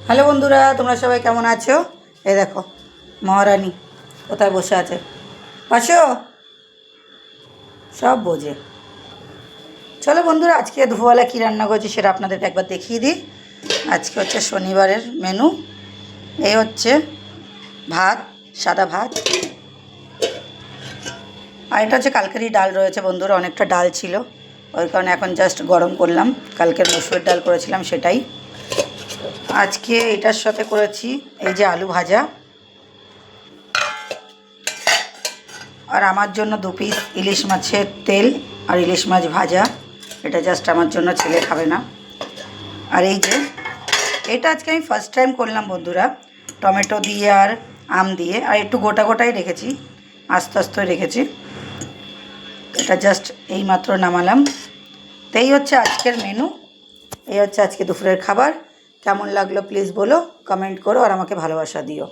Hello বন্ধুরা, তোমরা সবাই কেমন আছো? এই দেখো মহারানী কোথায় বসে আছে, পাশো সব বোঝে। চলো বন্ধুরা, আজকে দুপুরবেলা কী রান্না করেছি সেটা আপনাদেরকে একবার দেখিয়ে দিই। আজকে হচ্ছে শনিবারের মেনু। এই হচ্ছে ভাত, সাদা ভাত, আর এটা হচ্ছে কালকেরই ডাল রয়েছে বন্ধুরা, অনেকটা ডাল ছিল, ওই কারণে এখন জাস্ট গরম করলাম। কালকের মসুরের ডাল করেছিলাম সেটাই। আজকে এটার সাথে করেছি এই যে আলু ভাজা, আর আমার জন্য 2 পিস ইলিশ মাছের তেল আর ইলিশ মাছ ভাজা। এটা জাস্ট আমার জন্য, ছেলে খাবে না। আর এই যে এটা আজকে আমি ফার্স্ট টাইম করলাম বন্ধুরা, টমেটো দিয়ে আর আম দিয়ে, আর একটু গোটা গোটাই রেখেছি, আস্তে আস্তে রেখেছি। এটা জাস্ট এই মাত্র নামালাম। তো এই হচ্ছে আজকের মেনু, এই হচ্ছে আজকে দুপুরের খাবার। কেমন লাগলো প্লিজ বলো, কমেন্ট করো আর আমাকে ভালোবাসা দিও।